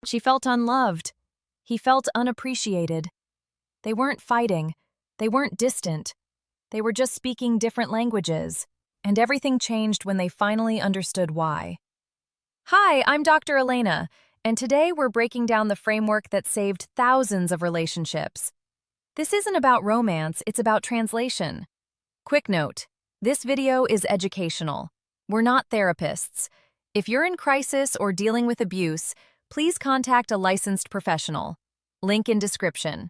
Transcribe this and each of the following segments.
She felt unloved. He felt unappreciated. They weren't fighting. They weren't distant. They were just speaking different languages. And everything changed when they finally understood why. Hi, I'm Dr. Elena, and today we're breaking down the framework that saved thousands of relationships. This isn't about romance, it's about translation. Quick note, this video is educational. We're not therapists. If you're in crisis or dealing with abuse, please contact a licensed professional. Link in description.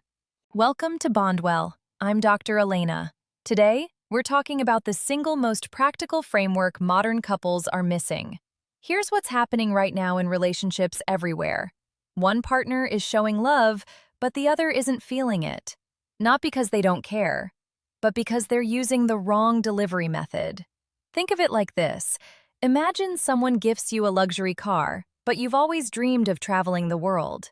Welcome to Bondwell. I'm Dr. Elena. Today, we're talking about the single most practical framework modern couples are missing. Here's what's happening right now in relationships everywhere. One partner is showing love, but the other isn't feeling it. Not because they don't care, but because they're using the wrong delivery method. Think of it like this. Imagine someone gifts you a luxury car, but you've always dreamed of traveling the world.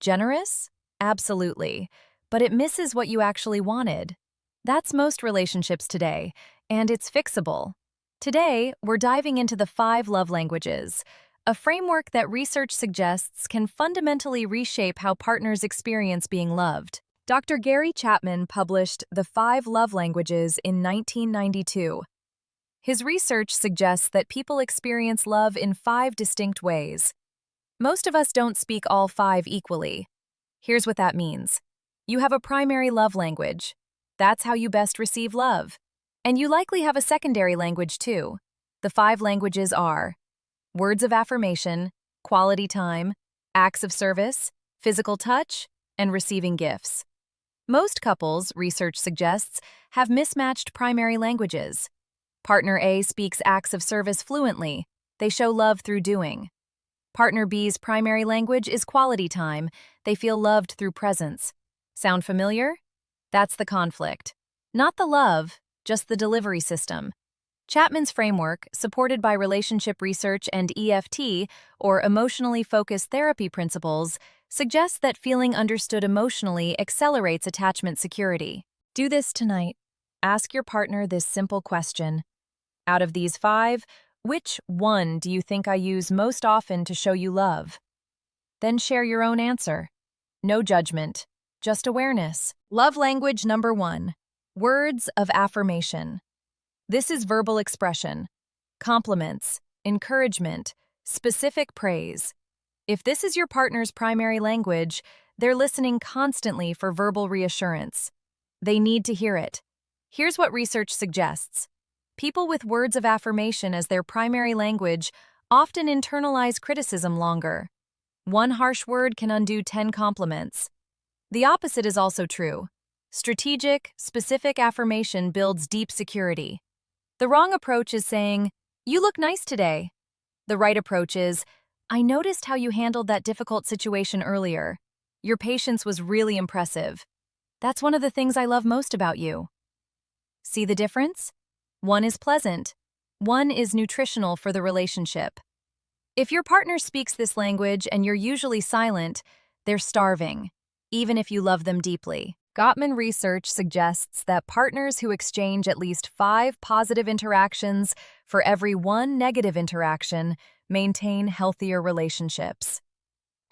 Generous? Absolutely. But it misses what you actually wanted. That's most relationships today, and it's fixable. Today, we're diving into the 5 love languages, a framework that research suggests can fundamentally reshape how partners experience being loved. Dr. Gary Chapman published The 5 Love Languages in 1992. His research suggests that people experience love in 5 distinct ways. Most of us don't speak all 5 equally. Here's what that means. You have a primary love language. That's how you best receive love. And you likely have a secondary language too. The 5 languages are words of affirmation, quality time, acts of service, physical touch, and receiving gifts. Most couples, research suggests, have mismatched primary languages. Partner A speaks acts of service fluently. They show love through doing. Partner B's primary language is quality time. They feel loved through presence. Sound familiar? That's the conflict. Not the love, just the delivery system. Chapman's framework, supported by relationship research and EFT, or emotionally focused therapy principles, suggests that feeling understood emotionally accelerates attachment security. Do this tonight. Ask your partner this simple question. Out of these 5, which one do you think I use most often to show you love? Then share your own answer. No judgment, just awareness. Love language number 1. Words of affirmation. This is verbal expression. Compliments, encouragement, specific praise. If this is your partner's primary language, they're listening constantly for verbal reassurance. They need to hear it. Here's what research suggests. People with words of affirmation as their primary language often internalize criticism longer. One harsh word can undo 10 compliments. The opposite is also true. Strategic, specific affirmation builds deep security. The wrong approach is saying, "You look nice today." The right approach is, "I noticed how you handled that difficult situation earlier. Your patience was really impressive. That's one of the things I love most about you." See the difference? One is pleasant. One is nutritional for the relationship. If your partner speaks this language and you're usually silent, they're starving, even if you love them deeply. Gottman research suggests that partners who exchange at least 5 positive interactions for every 1 negative interaction maintain healthier relationships.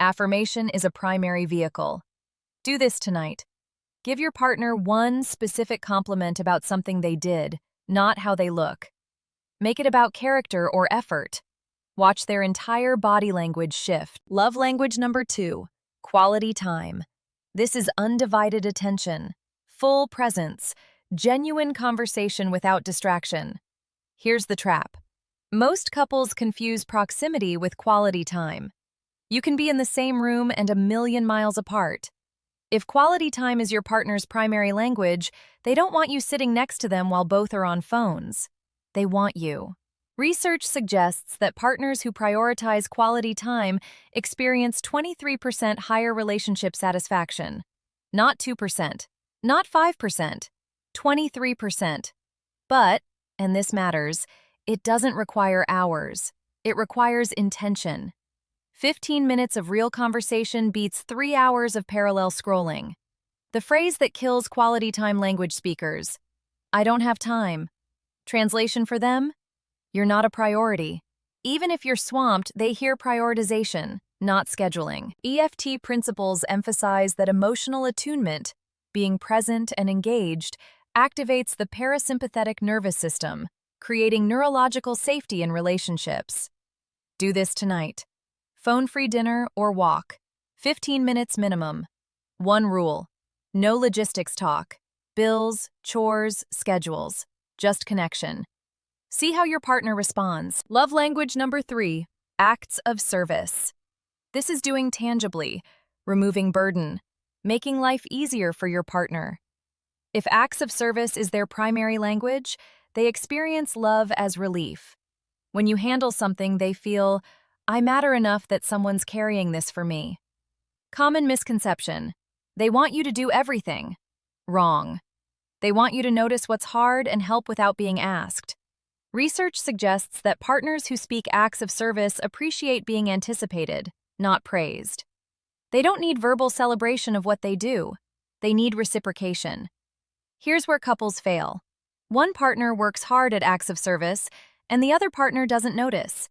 Affirmation is a primary vehicle. Do this tonight. Give your partner 1 specific compliment about something they did, not how they look. Make it about character or effort. Watch their entire body language shift. Love language number 2, quality time. This is undivided attention, full presence, genuine conversation without distraction. Here's the trap. Most couples confuse proximity with quality time. You can be in the same room and a million miles apart. If quality time is your partner's primary language, they don't want you sitting next to them while both are on phones. They want you. Research suggests that partners who prioritize quality time experience 23% higher relationship satisfaction. Not 2%, not 5%, 23%. But, and this matters, it doesn't require hours. It requires intention. 15 minutes of real conversation beats 3 hours of parallel scrolling. The phrase that kills quality time language speakers, "I don't have time." Translation for them? You're not a priority. Even if you're swamped, they hear prioritization. not scheduling. EFT principles emphasize that emotional attunement, being present and engaged, activates the parasympathetic nervous system, creating neurological safety in relationships. Do this tonight. Phone-free dinner or walk. 15 minutes minimum. One rule: no logistics talk. Bills, chores, schedules. Just connection. See how your partner responds. Love language number 3, acts of service. This is doing tangibly, removing burden, making life easier for your partner. If acts of service is their primary language, they experience love as relief. When you handle something, they feel, I matter enough that someone's carrying this for me. Common misconception: they want you to do everything. Wrong. They want you to notice what's hard and help without being asked. Research suggests that partners who speak acts of service appreciate being anticipated, not praised. They don't need verbal celebration of what they do. They need reciprocation. Here's where couples fail. One partner works hard at acts of service, and the other partner doesn't notice.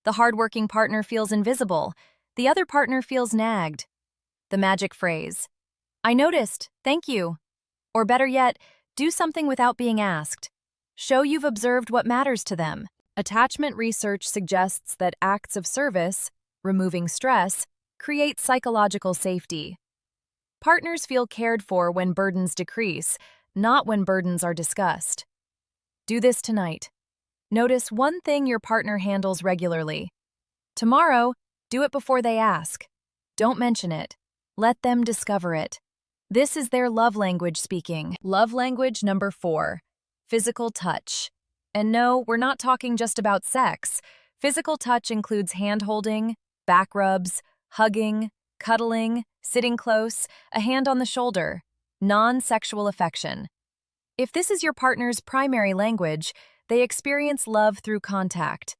The hardworking partner feels invisible. The other partner feels nagged. The magic phrase: I noticed, thank you. Or better yet, do something without being asked. Show you've observed what matters to them. Attachment research suggests that acts of service, removing stress, create psychological safety. Partners feel cared for when burdens decrease, not when burdens are discussed. Do this tonight. Notice one thing your partner handles regularly. Tomorrow, do it before they ask. Don't mention it. Let them discover it. This is their love language speaking. Love language number 4, physical touch. And no, we're not talking just about sex. Physical touch includes hand-holding, back rubs, hugging, cuddling, sitting close, a hand on the shoulder, non-sexual affection. If this is your partner's primary language, they experience love through contact.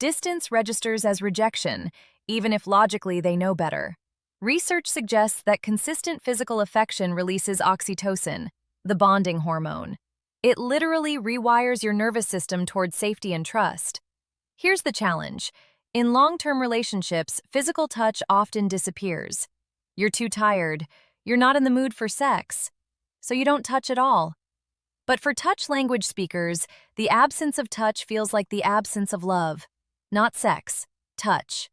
Distance registers as rejection, even if logically they know better. Research suggests that consistent physical affection releases oxytocin, the bonding hormone. It literally rewires your nervous system towards safety and trust. Here's the challenge. In long-term relationships, physical touch often disappears. You're too tired. You're not in the mood for sex. So you don't touch at all. But for touch language speakers, the absence of touch feels like the absence of love. Not sex. Touch.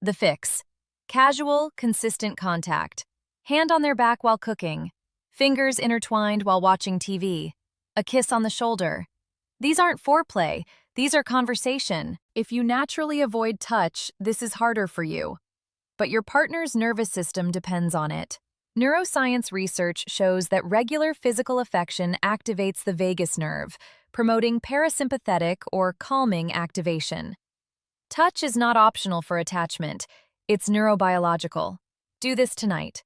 The fix: casual, consistent contact. Hand on their back while cooking. Fingers intertwined while watching TV. A kiss on the shoulder. These aren't foreplay. These are conversation. If you naturally avoid touch, this is harder for you. But your partner's nervous system depends on it. Neuroscience research shows that regular physical affection activates the vagus nerve, promoting parasympathetic or calming activation. Touch is not optional for attachment. It's neurobiological. Do this tonight.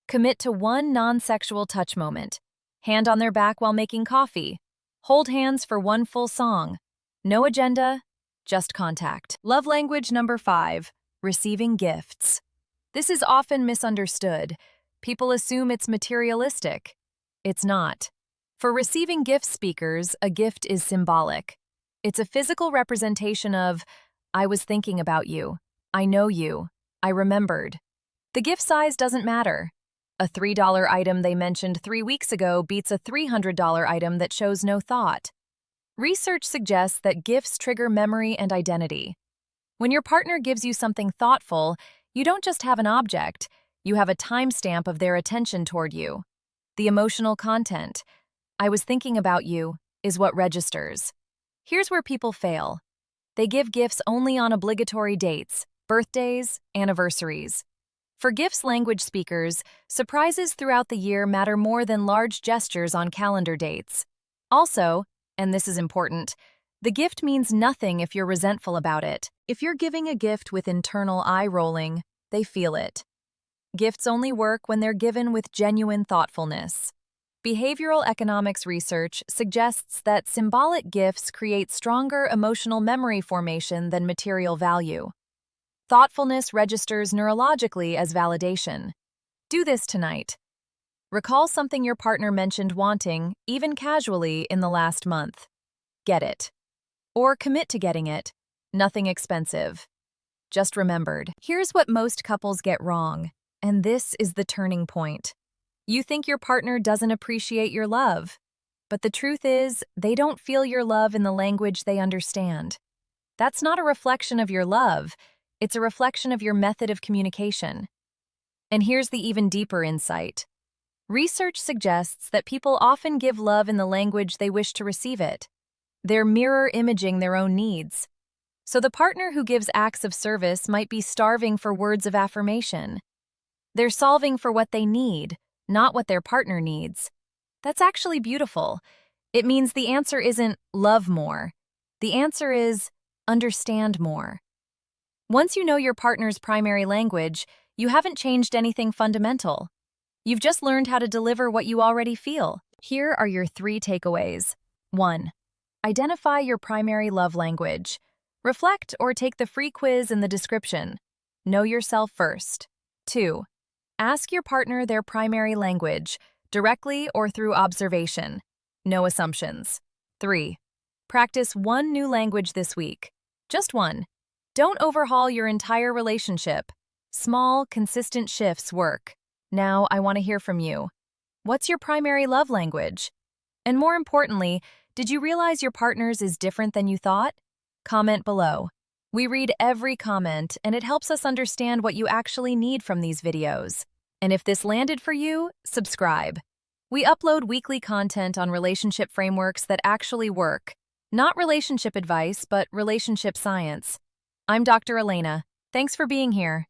Commit to one non-sexual touch moment. Hand on their back while making coffee. Hold hands for one full song. No agenda, just contact. Love language number 5, receiving gifts. This is often misunderstood. People assume it's materialistic. It's not. For receiving gift speakers, a gift is symbolic. It's a physical representation of, I was thinking about you. I know you. I remembered. The gift size doesn't matter. A $3 item they mentioned 3 weeks ago beats a $300 item that shows no thought. Research suggests that gifts trigger memory and identity. When your partner gives you something thoughtful, you don't just have an object, you have a timestamp of their attention toward you. The emotional content, I was thinking about you, is what registers. Here's where people fail. They give gifts only on obligatory dates, birthdays, anniversaries. For gifts language speakers, surprises throughout the year matter more than large gestures on calendar dates. Also, and this is important, the gift means nothing if you're resentful about it. If you're giving a gift with internal eye-rolling, they feel it. Gifts only work when they're given with genuine thoughtfulness. Behavioral economics research suggests that symbolic gifts create stronger emotional memory formation than material value. Thoughtfulness registers neurologically as validation. Do this tonight. Recall something your partner mentioned wanting, even casually, in the last month. Get it. Or commit to getting it. Nothing expensive. just remembered. Here's what most couples get wrong, and this is the turning point. You think your partner doesn't appreciate your love, but the truth is, they don't feel your love in the language they understand. That's not a reflection of your love, it's a reflection of your method of communication. And here's the even deeper insight. Research suggests that people often give love in the language they wish to receive it. They're mirror imaging their own needs. So the partner who gives acts of service might be starving for words of affirmation. They're solving for what they need, not what their partner needs. That's actually beautiful. It means the answer isn't love more. The answer is understand more. Once you know your partner's primary language, you haven't changed anything fundamental. You've just learned how to deliver what you already feel. Here are your 3 takeaways. 1. Identify your primary love language. Reflect or take the free quiz in the description. Know yourself first. 2. Ask your partner their primary language, directly or through observation. No assumptions. 3. Practice one new language this week. Just one. Don't overhaul your entire relationship. Small, consistent shifts work. Now, I want to hear from you. What's your primary love language? And more importantly, did you realize your partner's is different than you thought? Comment below. We read every comment, and it helps us understand what you actually need from these videos. And if this landed for you, subscribe. We upload weekly content on relationship frameworks that actually work. Not relationship advice, but relationship science. I'm Dr. Elena. Thanks for being here.